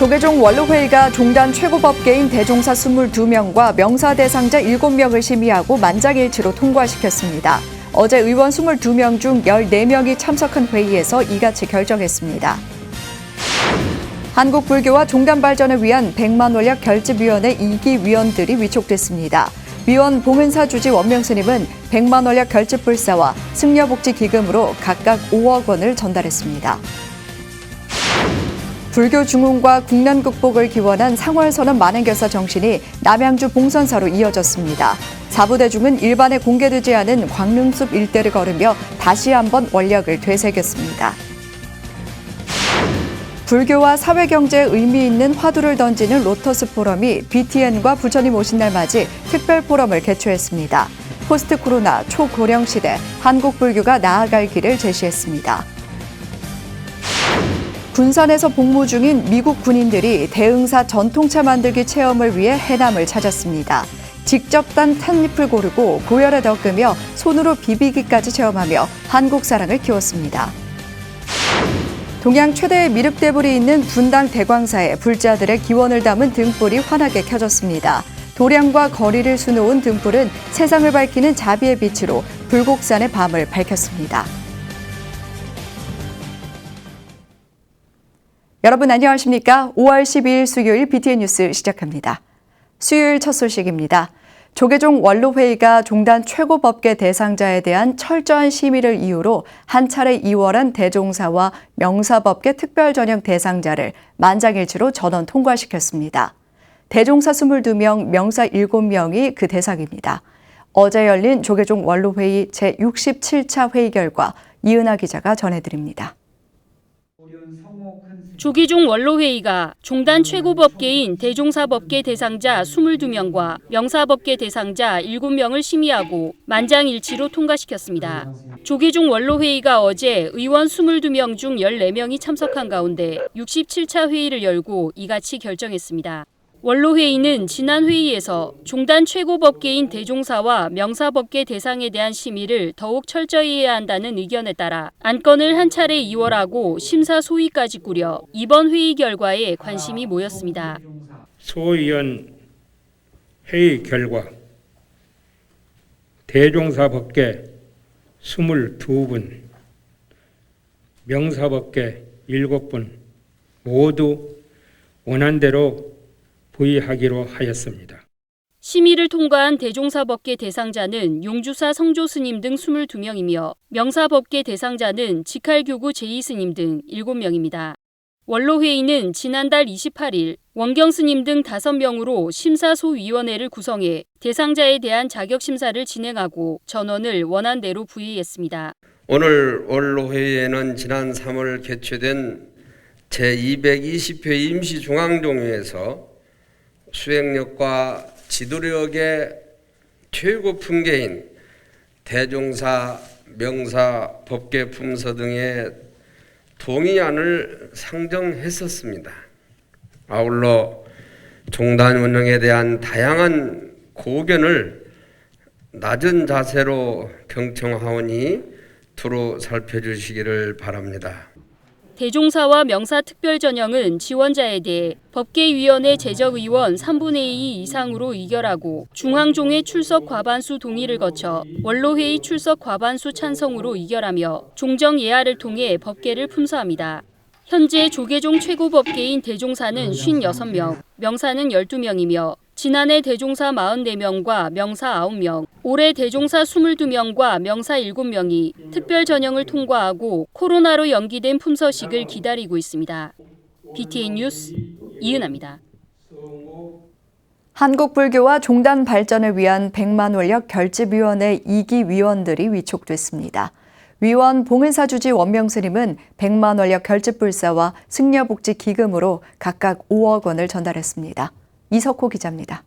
조계종 원로회의가 종단 최고법계인 대종사 22명과 명사 대상자 7명을 심의하고 만장일치로 통과시켰습니다. 어제 의원 22명 중 14명이 참석한 회의에서 이같이 결정했습니다. 한국불교와 종단 발전을 위한 100만 원력 결집위원회 2기 위원들이 위촉됐습니다. 위원 봉은사 주지 원명스님은 100만 원력 결집불사와 승려복지기금으로 각각 5억 원을 전달했습니다. 불교 중흥과 국난 극복을 기원한 상월선언 만행결사 정신이 남양주 봉선사로 이어졌습니다. 사부대중은 일반에 공개되지 않은 광릉숲 일대를 걸으며 다시 한번 원력을 되새겼습니다. 불교와 사회경제에 의미 있는 화두를 던지는 로터스 포럼이 BTN과 부처님 오신 날 맞이 특별 포럼을 개최했습니다. 포스트 코로나 초고령 시대 한국 불교가 나아갈 길을 제시했습니다. 군산에서 복무 중인 미국 군인들이 대응사 전통차 만들기 체험을 위해 해남을 찾았습니다. 직접 딴 찻잎을 고르고 고열에 덮으며 손으로 비비기까지 체험하며 한국 사랑을 키웠습니다. 동양 최대의 미륵대불이 있는 분당 대광사에 불자들의 기원을 담은 등불이 환하게 켜졌습니다. 도량과 거리를 수놓은 등불은 세상을 밝히는 자비의 빛으로 불곡산의 밤을 밝혔습니다. 여러분 안녕하십니까? 5월 12일 수요일 BTN 뉴스 시작합니다. 수요일 첫 소식입니다. 조계종 원로회의가 종단 최고법계 대상자에 대한 철저한 심의를 이유로 한 차례 이월한 대종사와 명사법계 특별전형 대상자를 만장일치로 전원 통과시켰습니다. 대종사 22명, 명사 7명이 그 대상입니다. 어제 열린 조계종 원로회의 제67차 회의 결과 이은하 기자가 전해드립니다. 조계종 원로회의가 종단 최고법계인 대종사법계 대상자 22명과 명사법계 대상자 7명을 심의하고 만장일치로 통과시켰습니다. 조계종 원로회의가 어제 의원 22명 중 14명이 참석한 가운데 67차 회의를 열고 이같이 결정했습니다. 원로회의는 지난 회의에서 종단 최고법계인 대종사와 명사법계 대상에 대한 심의를 더욱 철저히 해야 한다는 의견에 따라 안건을 한 차례 이월하고 심사 소위까지 꾸려 이번 회의 결과에 관심이 모였습니다. 소위원 회의 결과 대종사법계 22분, 명사법계 7분 모두 원안대로 부의하기로 하였습니다. 심의를 통과한 대종사법계 대상자는 용주사 성조스님 등 22명이며 명사법계 대상자는 직할교구 제이스님 등 7명입니다. 원로회의는 지난달 28일 원경스님 등 5명으로 심사소위원회를 구성해 대상자에 대한 자격심사를 진행하고 전원을 원안대로 부의했습니다. 오늘 원로회의에는 지난 3월 개최된 제220회 임시중앙종회에서 수행력과 지도력의 최고 품계인 대종사, 명사, 법계 품서 등의 동의안을 상정했었습니다. 아울러 종단 운영에 대한 다양한 고견을 낮은 자세로 경청하오니 두루 살펴주시기를 바랍니다. 대종사와 명사 특별전형은 지원자에 대해 법계위원회 제적의원 3분의 2 이상으로 의결하고 중앙종회 출석 과반수 동의를 거쳐 원로회의 출석 과반수 찬성으로 의결하며 종정 예하를 통해 법계를 품서합니다. 현재 조계종 최고법계인 대종사는 56명, 명사는 12명이며 지난해 대종사 44명과 명사 9명, 올해 대종사 22명과 명사 7명이 특별 전형을 통과하고 코로나로 연기된 품서식을 기다리고 있습니다. BTN 뉴스 이은하입니다. 한국불교와 종단 발전을 위한 100만 원력 결집위원회 2기 위원들이 위촉됐습니다. 위원 봉은사 주지 원명스님은 100만 원력 결집불사와 승려복지기금으로 각각 5억 원을 전달했습니다. 이석호 기자입니다.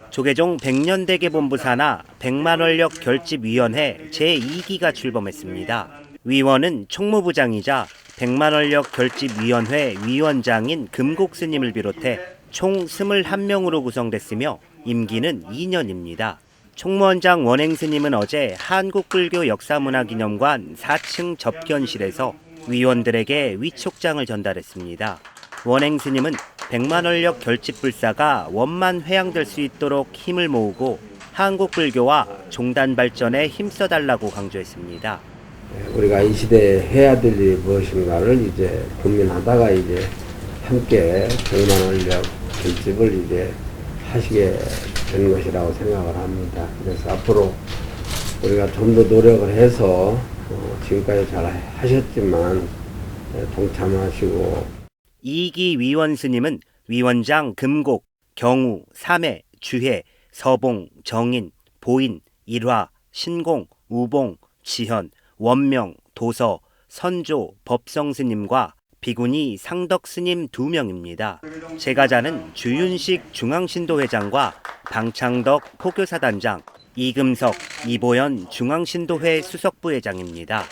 조계종 백년대계본부 산하 100만 원력 결집위원회 제2기가 출범했습니다. 위원은 총무부장이자 100만 원력 결집위원회 위원장인 금곡스님을 비롯해 총 21명으로 구성됐으며 임기는 2년입니다. 총무원장 원행스님은 어제 한국불교 역사문화기념관 4층 접견실에서 위원들에게 위촉장을 전달했습니다. 원행 스님은 백만원력 결집불사가 원만 회양될 수 있도록 힘을 모으고 한국 불교와 종단 발전에 힘써달라고 강조했습니다. 우리가 이 시대에 해야 될 일이 무엇인가를 이제 고민하다가 이제 함께 백만원력 결집을 이제 하시게 된 것이라고 생각을 합니다. 그래서 앞으로 우리가 좀 더 노력을 해서 지금까지 잘 하셨지만 동참하시고. 이기 위원 스님은 위원장 금곡, 경우, 삼해, 주해, 서봉, 정인, 보인, 일화, 신공, 우봉, 지현, 원명, 도서, 선조, 법성 스님과 비구니 상덕 스님 2명입니다. 제가자는 주윤식 중앙신도회장과 방창덕 포교사단장, 이금석, 이보연 중앙신도회 수석부회장입니다.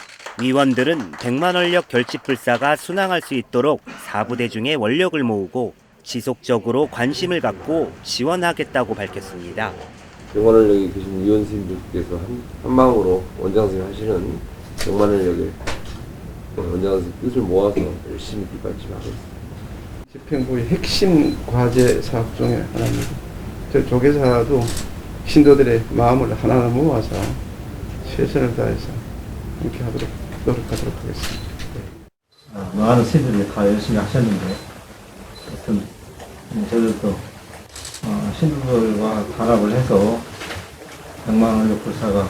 위원들은 백만원력 결집불사가 순항할 수 있도록 사부대중의 원력을 모으고 지속적으로 관심을 갖고 지원하겠다고 밝혔습니다. 백만원력에 계신 위원 스님들께서 한마음으로 원장선생 하시는 백만원력의 원장선생 뜻을 모아서 열심히 뒷받침하겠습니다. 집행부의 핵심 과제 사업 중에 하나입니다. 저 조계사도 신도들의 마음을 하나하나 모아서 최선을 다해서 함께 하도록 노력하도록 하겠습니다. 많은 스님들이 다 열심히 하셨는데 어떤 저들도 신도들과 단합을 해서 백만원력 불사가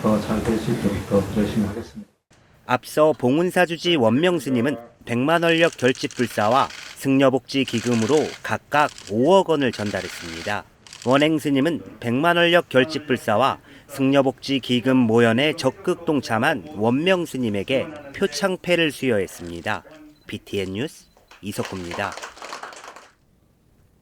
더 잘 될 수 있도록 더 열심히 하겠습니다. 앞서 봉은사주지 원명스님은 백만원력 결집불사와 승려복지 기금으로 각각 5억 원을 전달했습니다. 원행스님은 백만원력 결집불사와 승려복지 기금 모연에 적극 동참한 원명스님에게 표창패를 수여했습니다. BTN 뉴스 이석구입니다.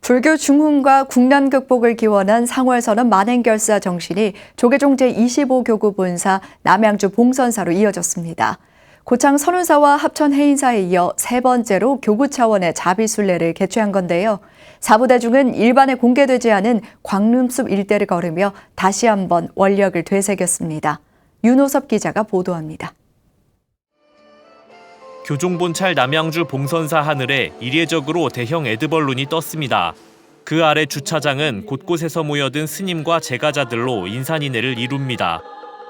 불교 중흥과 국난 극복을 기원한 상월선언 만행결사 정신이 조계종 제25교구 본사 남양주 봉선사로 이어졌습니다. 고창 선운사와 합천 해인사에 이어 세 번째로 교구 차원의 자비순례를 개최한 건데요. 사부대중은 일반에 공개되지 않은 광림숲 일대를 걸으며 다시 한번 원력을 되새겼습니다. 윤호섭 기자가 보도합니다. 교종본찰 남양주 봉선사 하늘에 이례적으로 대형 에드벌룬이 떴습니다. 그 아래 주차장은 곳곳에서 모여든 스님과 제가자들로 인산인해를 이룹니다.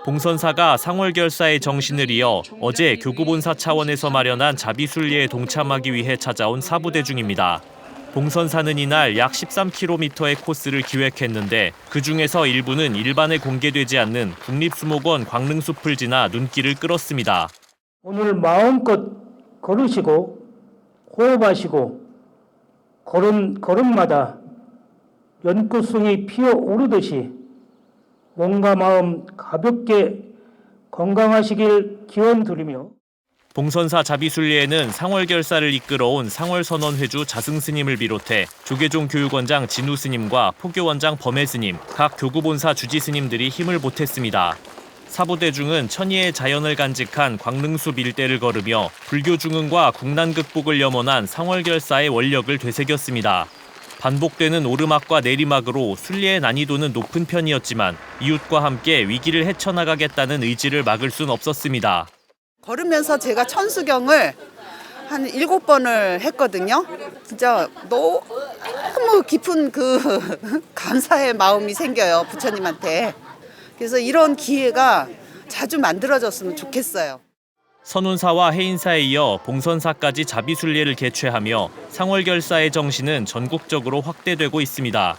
봉선사가 상월결사의 정신을 이어 어제 교구본사 차원에서 마련한 자비순례에 동참하기 위해 찾아온 사부대중입니다. 봉선사는 이날 약 13km의 코스를 기획했는데 그중에서 일부는 일반에 공개되지 않는 국립수목원 광릉숲을 지나 눈길을 끌었습니다. 오늘 마음껏 걸으시고 호흡하시고 걸음마다 연꽃송이 피어오르듯이 몸과 마음 가볍게 건강하시길 기원드리며 봉선사 자비순례에는 상월결사를 이끌어온 상월선언회주 자승스님을 비롯해 조계종 교육원장 진우스님과 포교원장 범해스님, 각 교구본사 주지스님들이 힘을 보탰습니다. 사부대중은 천희의 자연을 간직한 광릉숲 일대를 걸으며 불교 중흥과 국난 극복을 염원한 상월결사의 원력을 되새겼습니다. 반복되는 오르막과 내리막으로 순례의 난이도는 높은 편이었지만 이웃과 함께 위기를 헤쳐나가겠다는 의지를 막을 순 없었습니다. 걸으면서 제가 천수경을 한 7번을 했거든요. 진짜 너무 깊은 그 감사의 마음이 생겨요, 부처님한테. 그래서 이런 기회가 자주 만들어졌으면 좋겠어요. 선운사와 해인사에 이어 봉선사까지 자비순례를 개최하며 상월결사의 정신은 전국적으로 확대되고 있습니다.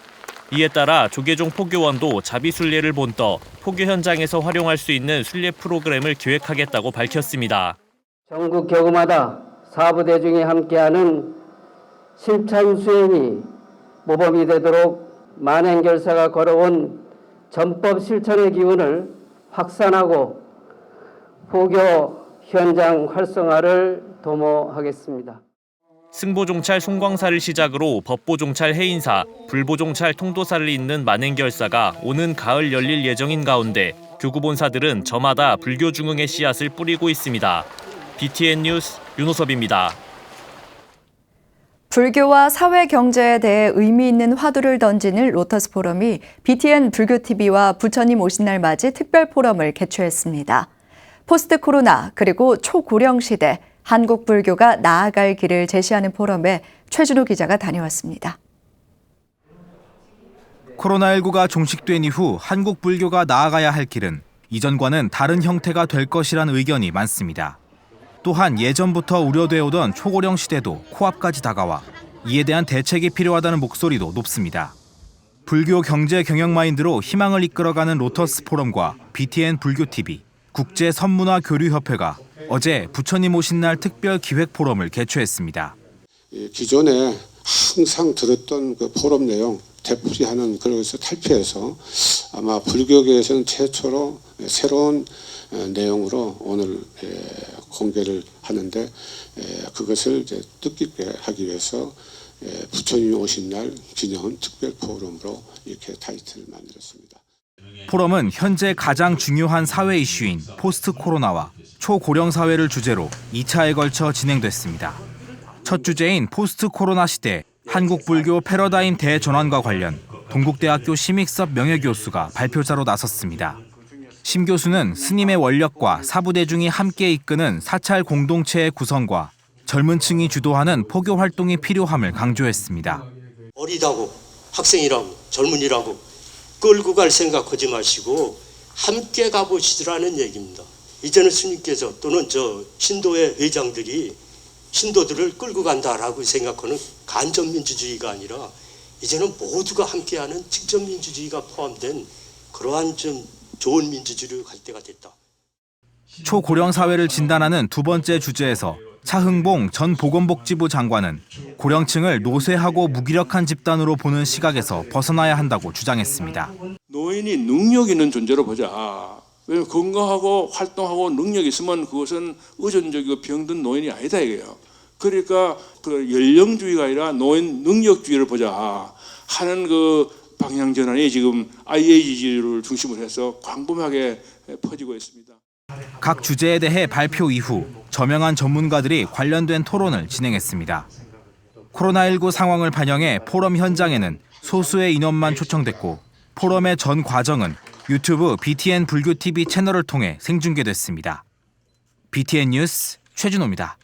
이에 따라 조계종 포교원도 자비순례를 본떠 포교 현장에서 활용할 수 있는 순례 프로그램을 기획하겠다고 밝혔습니다. 전국 교구마다 사부대중이 함께하는 실천 수행이 모범이 되도록 만행결사가 걸어온 전법 실천의 기운을 확산하고 포교 현장 활성화를 도모하겠습니다. 승보종찰 송광사를 시작으로 법보종찰 해인사, 불보종찰 통도사를 잇는 만행결사가 오는 가을 열릴 예정인 가운데 교구본사들은 저마다 불교 중흥의 씨앗을 뿌리고 있습니다. BTN 뉴스 윤호섭입니다. 불교와 사회 경제에 대해 의미 있는 화두를 던지는 로터스 포럼이 BTN 불교TV와 부처님 오신 날 맞이 특별 포럼을 개최했습니다. 포스트 코로나 그리고 초고령 시대, 한국 불교가 나아갈 길을 제시하는 포럼에 최준호 기자가 다녀왔습니다. 코로나19가 종식된 이후 한국 불교가 나아가야 할 길은 이전과는 다른 형태가 될 것이라는 의견이 많습니다. 또한 예전부터 우려되어 오던 초고령 시대도 코앞까지 다가와 이에 대한 대책이 필요하다는 목소리도 높습니다. 불교 경제 경영 마인드로 희망을 이끌어가는 로터스 포럼과 BTN 불교TV, 국제선문화교류협회가 어제 부처님 오신 날 특별 기획 포럼을 개최했습니다. 기존에 항상 들었던 그 포럼 내용 되풀이하는 그것을 탈피해서 아마 불교계에서는 최초로 새로운 내용으로 오늘 공개를 하는데 그것을 이제 뜻깊게 하기 위해서 부처님이 오신 날 기념 특별 포럼으로 이렇게 타이틀을 만들었습니다. 포럼은 현재 가장 중요한 사회 이슈인 포스트 코로나와 초고령 사회를 주제로 2차에 걸쳐 진행됐습니다. 첫 주제인 포스트 코로나 시대 한국 불교 패러다임 대전환과 관련 동국대학교 심익섭 명예교수가 발표자로 나섰습니다. 심 교수는 스님의 원력과 사부대중이 함께 이끄는 사찰 공동체의 구성과 젊은 층이 주도하는 포교 활동이 필요함을 강조했습니다. 어리다고 학생이라고 젊은이라고 끌고 갈 생각하지 마시고 함께 가보시라는 얘기입니다. 이제는 스님께서 또는 신도의 회장들이 신도들을 끌고 간다라고 생각하는 간접민주주의가 아니라 이제는 모두가 함께하는 직접민주주의가 포함된 그러한 좀 좋은 민주주의로 갈 때가 됐다. 초고령 사회를 진단하는 두 번째 주제에서 차흥봉 전 보건복지부 장관은 고령층을 노쇠하고 무기력한 집단으로 보는 시각에서 벗어나야 한다고 주장했습니다. 노인이 능력 있는 존재로 보자. 왜냐하면 건강하고 활동하고 능력이 있으면 그것은 의존적이고 병든 노인이 아니다 이거예요. 그러니까 그 연령주의가 아니라 노인 능력주의를 보자 하는 그 방향 전환이 지금 IAG를 중심으로 해서 광범하게 퍼지고 있습니다. 각 주제에 대해 발표 이후 저명한 전문가들이 관련된 토론을 진행했습니다. 코로나19 상황을 반영해 포럼 현장에는 소수의 인원만 초청됐고 포럼의 전 과정은 유튜브 BTN 불교TV 채널을 통해 생중계됐습니다. BTN 뉴스 최준호입니다.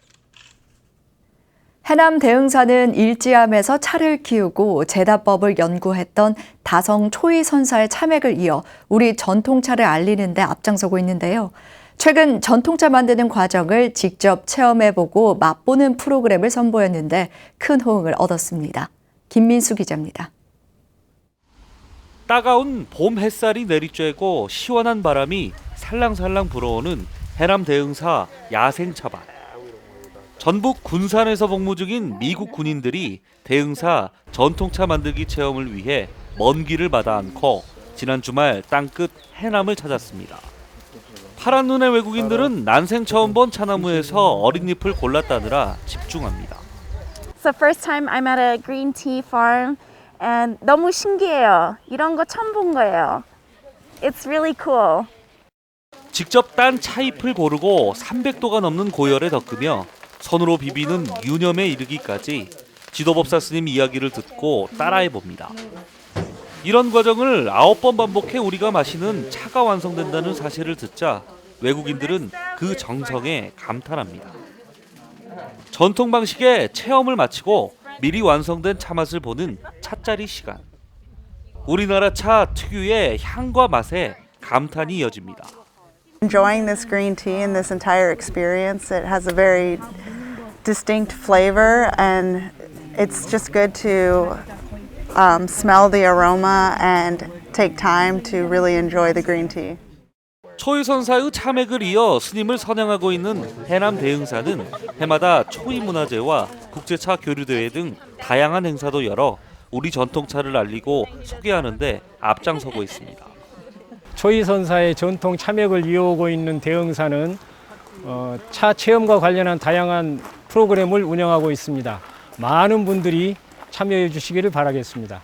해남 대흥사는 일지암에서 차를 키우고 제다법을 연구했던 다성 초이 선사의 참액을 이어 우리 전통차를 알리는 데 앞장서고 있는데요. 최근 전통차 만드는 과정을 직접 체험해보고 맛보는 프로그램을 선보였는데 큰 호응을 얻었습니다. 김민수 기자입니다. 따가운 봄 햇살이 내리쬐고 시원한 바람이 살랑살랑 불어오는 해남 대흥사 야생차밭. 전북 군산에서 복무 중인 미국 군인들이 대흥사 전통차 만들기 체험을 위해 먼 길을 받아 안고 지난 주말 땅끝 해남을 찾았습니다. 파란 눈의 외국인들은 난생 처음 본 차나무에서 어린 잎을 골라 따느라 집중합니다. It's the first time I'm at a green tea farm and 너무 신기해요. 이런 거 처음 본 거예요. It's really cool. 직접 딴 차잎을 고르고 300도가 넘는 고열에 덮으며 손으로 비비는 유념에 이르기까지 지도법사 스님 이야기를 듣고 따라해봅니다. 이런 과정을 9번 반복해 우리가 마시는 차가 완성된다는 사실을 듣자 외국인들은 그 정성에 감탄합니다. 전통 방식의 체험을 마치고 미리 완성된 차맛을 보는 차짜리 시간. 우리나라 차 특유의 향과 맛에 감탄이 이어집니다. Enjoying this green tea and this entire experience, it has a very distinct flavor and it's just good to smell the aroma and take time to really enjoy the green tea. 초이 선사의 참액을 이어 스님을 선양하고 있는 해남 대흥사는 해마다 초이 문화제와 국제차 교류대회 등 다양한 행사도 열어 우리 전통차를 알리고 소개하는 데 앞장서고 있습니다. 초이 선사의 전통 참액을 이어오고 있는 대흥사는 차 체험과 관련한 다양한 프로그램을 운영하고 있습니다. 많은 분들이 참여해 주시기를 바라겠습니다.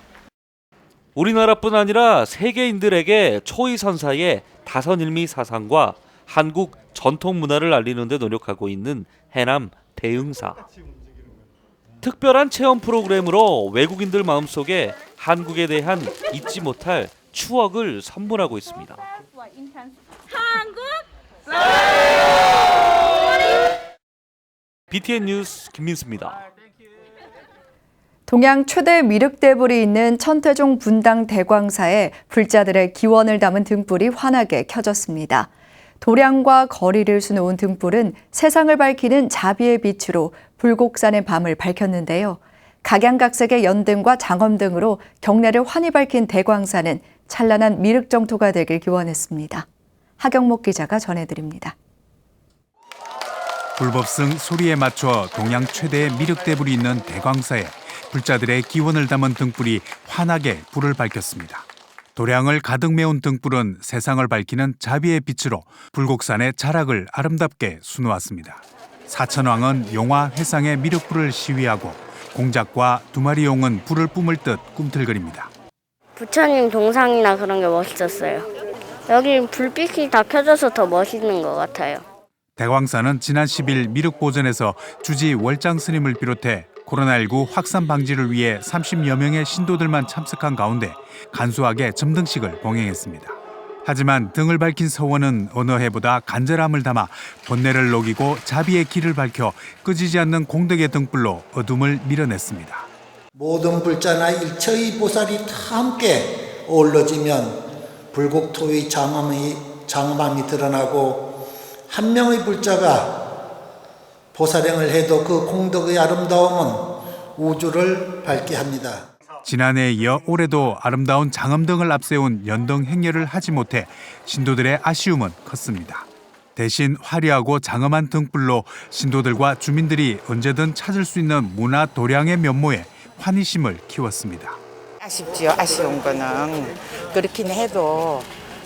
우리나라뿐 아니라 세계인들에게 초이 선사의 다선일미 사상과 한국 전통 문화를 알리는 데 노력하고 있는 해남 대흥사. 특별한 체험 프로그램으로 외국인들 마음속에 한국에 대한 잊지 못할 추억을 선물하고 있습니다. 한국 BTN 뉴스 김민수입니다. 동양 최대 미륵대불이 있는 천태종 분당 대광사에 불자들의 기원을 담은 등불이 환하게 켜졌습니다. 도량과 거리를 수놓은 등불은 세상을 밝히는 자비의 빛으로 불곡산의 밤을 밝혔는데요. 각양각색의 연등과 장엄등으로 경내를 환히 밝힌 대광사는 찬란한 미륵정토가 되길 기원했습니다. 하경목 기자가 전해드립니다. 불법성 소리에 맞춰 동양 최대의 미륵대불이 있는 대광사에 불자들의 기원을 담은 등불이 환하게 불을 밝혔습니다. 도량을 가득 메운 등불은 세상을 밝히는 자비의 빛으로 불곡산의 자락을 아름답게 수놓았습니다. 사천왕은 용화 회상의 미륵불을 시위하고 공작과 두마리 용은 불을 뿜을 듯 꿈틀거립니다. 부처님 동상이나 그런 게 멋있었어요. 여기 불빛이 다 켜져서 더 멋있는 것 같아요. 대광사는 지난 10일 미륵보전에서 주지 월장 스님을 비롯해 코로나19 확산 방지를 위해 30여 명의 신도들만 참석한 가운데 간소하게 점등식을 봉행했습니다. 하지만 등을 밝힌 서원은 어느 해보다 간절함을 담아 번뇌를 녹이고 자비의 길을 밝혀 끄지지 않는 공덕의 등불로 어둠을 밀어냈습니다. 모든 불자나 일체의 보살이 다 함께 어우러지면 불국토의 장엄함이 드러나고 한 명의 불자가 보살행을 해도 그 공덕의 아름다움은 우주를 밝게 합니다. 지난해에 이어 올해도 아름다운 장엄등을 앞세운 연등 행렬을 하지 못해 신도들의 아쉬움은 컸습니다. 대신 화려하고 장엄한 등불로 신도들과 주민들이 언제든 찾을 수 있는 문화 도량의 면모에 환희심을 키웠습니다. 아쉽지요. 아쉬운 거는 그렇긴 해도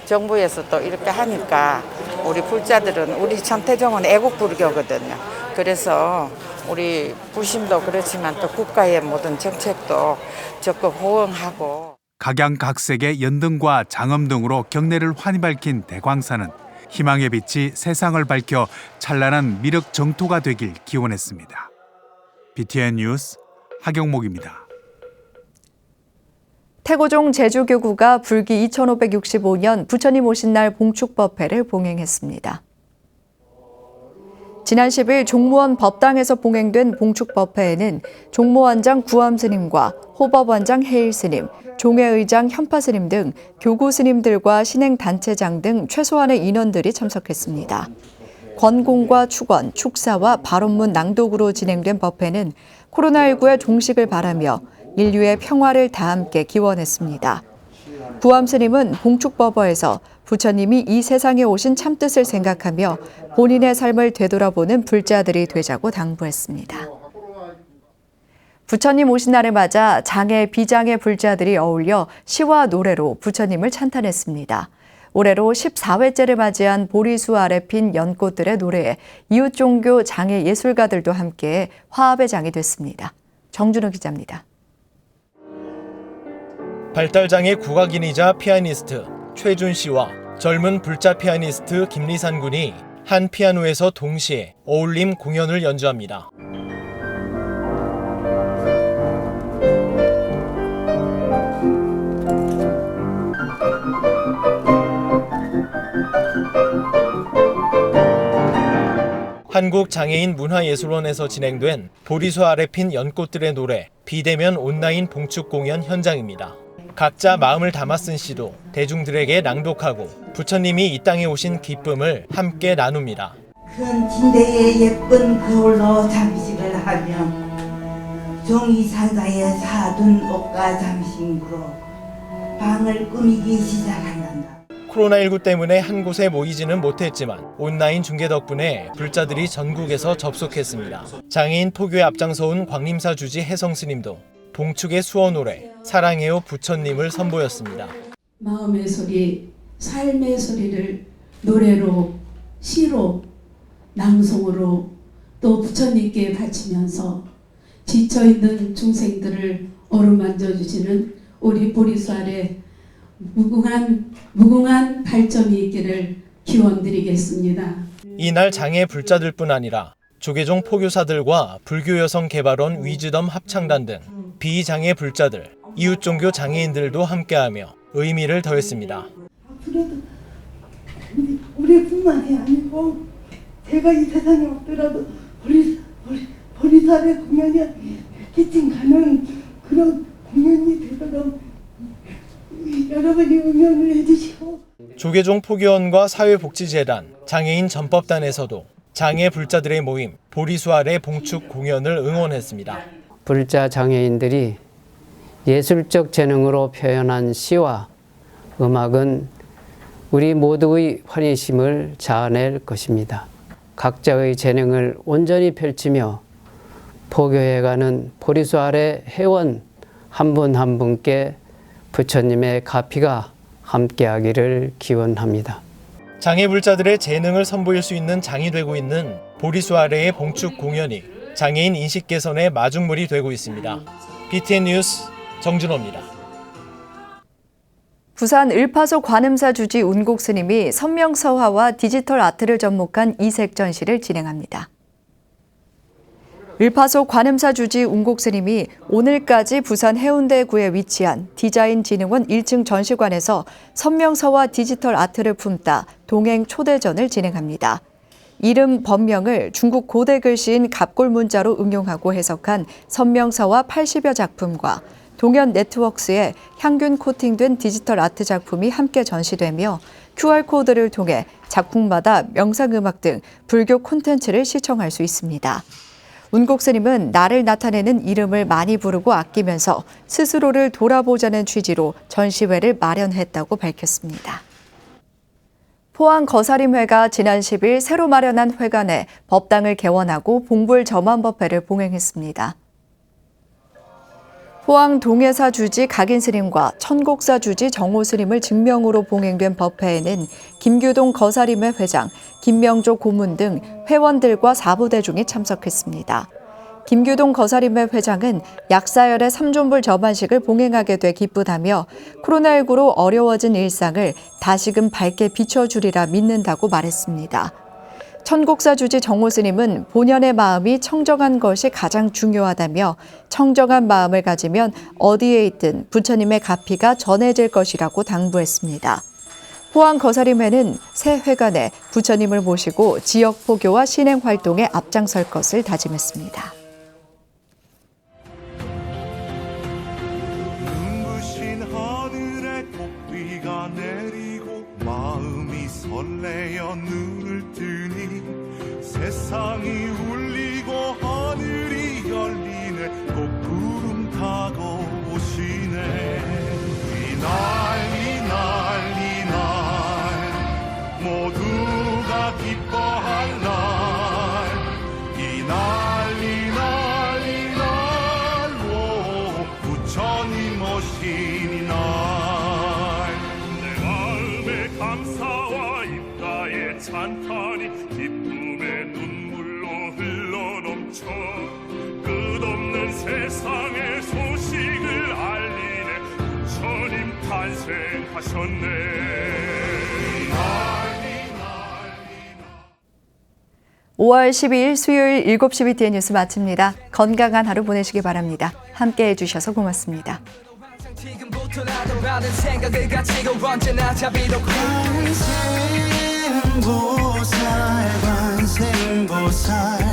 정부에서 또 이렇게 하니까 우리 불자들은 우리 천태종은 애국불교거든요. 그래서 우리 부심도 그렇지만 또 국가의 모든 정책도 적극 호응하고 각양각색의 연등과 장엄등으로 경내를 환히 밝힌 대광사는 희망의 빛이 세상을 밝혀 찬란한 미륵 정토가 되길 기원했습니다. BTN 뉴스 하경목입니다. 태고종 제주교구가 불기 2565년 부처님 오신 날 봉축법회를 봉행했습니다. 지난 10일 종무원 법당에서 봉행된 봉축법회에는 종무원장 구암스님과 호법원장 해일스님, 종회의장 현파스님 등 교구스님들과 신행단체장 등 최소한의 인원들이 참석했습니다. 권공과 축원, 축사와 발언문 낭독으로 진행된 법회는 코로나19의 종식을 바라며 인류의 평화를 다 함께 기원했습니다. 구암스님은 봉축법어에서 부처님이 이 세상에 오신 참뜻을 생각하며 본인의 삶을 되돌아보는 불자들이 되자고 당부했습니다. 부처님 오신 날을 맞아 장애, 비장애 불자들이 어울려 시와 노래로 부처님을 찬탄했습니다. 올해로 14회째를 맞이한 보리수 아래 핀 연꽃들의 노래에 이웃종교 장애 예술가들도 함께 화합의 장이 됐습니다. 정준호 기자입니다. 발달장애 국악인이자 피아니스트 최준 씨와 젊은 불자 피아니스트 김리산 군이 한 피아노에서 동시에 어울림 공연을 연주합니다. 한국장애인문화예술원에서 진행된 보리수 아래 핀 연꽃들의 노래 비대면 온라인 봉축 공연 현장입니다. 각자 마음을 담아 쓴 시도 대중들에게 낭독하고 부처님이 이 땅에 오신 기쁨을 함께 나눕니다. 큰 진대의 예쁜 거울로 잠식을 하며 종이상자에 사둔 옷과 잠식으로 방을 꾸미기 시작한단다. 코로나19 때문에 한 곳에 모이지는 못했지만 온라인 중계 덕분에 불자들이 전국에서 접속했습니다. 장애인 포교에 앞장서온 광림사 주지 혜성 스님도 봉축의 수어 노래 사랑해요 부처님을 선보였습니다. 마음의 소리, 삶의 소리를 노래로, 시로, 낭송으로 또 부처님께 바치면서 지쳐있는 중생들을 어루만져 주시는 우리 보리수 아래 무궁한 발전이 있기를 기원드리겠습니다. 이날 장애 불자들뿐 아니라 조계종 포교사들과 불교여성개발원 위즈덤 합창단 등 비장애 불자들, 이웃종교 장애인들도 함께하며 의미를 더했습니다. 앞으로도 우리뿐만이 아니고 제가 이 세상에 없더라도 우리 보리사회 공연이 기침 가는 그런 공연이 되도록 여러분이 응원을 해주시고. 조계종 포교원과 사회복지재단, 장애인 전법단에서도 장애 불자들의 모임 보리수 아래 봉축 공연을 응원했습니다. 불자 장애인들이 예술적 재능으로 표현한 시와 음악은 우리 모두의 환희심을 자아낼 것입니다. 각자의 재능을 온전히 펼치며 포교해가는 보리수 아래 회원 한 분 한 분께 부처님의 가피가 함께하기를 기원합니다. 장애 불자들의 재능을 선보일 수 있는 장이 되고 있는 보리수 아래의 봉축 공연이 장애인 인식 개선의 마중물이 되고 있습니다. BTN 뉴스 정준호입니다. 부산 을파소 관음사 주지 운곡 스님이 선명서화와 디지털 아트를 접목한 이색 전시를 진행합니다. 을파소 관음사 주지 운곡 스님이 오늘까지 부산 해운대구에 위치한 디자인진흥원 1층 전시관에서 선명서와 디지털 아트를 품다 동행 초대전을 진행합니다. 이름 법명을 중국 고대 글씨인 갑골 문자로 응용하고 해석한 선명서와 80여 작품과 동현 네트워크스의 향균 코팅된 디지털 아트 작품이 함께 전시되며 QR코드를 통해 작품마다 명상음악 등 불교 콘텐츠를 시청할 수 있습니다. 운곡 스님은 나를 나타내는 이름을 많이 부르고 아끼면서 스스로를 돌아보자는 취지로 전시회를 마련했다고 밝혔습니다. 포항 거사림회가 지난 10일 새로 마련한 회관에 법당을 개원하고 봉불 점안법회를 봉행했습니다. 포항 동해사 주지 각인 스님과 천곡사 주지 정호 스님을 증명으로 봉행된 법회에는 김규동 거사림회 회장, 김명조 고문 등 회원들과 사부대중이 참석했습니다. 김규동 거사림회 회장은 약사열의 삼존불 점안식을 봉행하게 돼 기쁘다며 코로나19로 어려워진 일상을 다시금 밝게 비춰주리라 믿는다고 말했습니다. 천곡사 주지 정호 스님은 본연의 마음이 청정한 것이 가장 중요하다며 청정한 마음을 가지면 어디에 있든 부처님의 가피가 전해질 것이라고 당부했습니다. 포항 거사림회는 새 회관에 부처님을 모시고 지역 포교와 신행 활동에 앞장설 것을 다짐했습니다. 눈부신 하늘에 꽃비가 내리고 마음이 설레어 눈을 뜨니 세상이 울리고 하늘이 열리네 꽃구름 타고 오시네 이날 모두가 기뻐할 날 이날 부처님 오신 이날 내 마음의 감사와 입가의 찬탄이 기쁨의 눈물로 흘러넘쳐 끝없는 세상의 소식을 알리네 부처님 탄생하셨네 5월 12일 수요일 7시 BTN 뉴스 마칩니다. 건강한 하루 보내시기 바랍니다. 함께해 주셔서 고맙습니다. 관생보살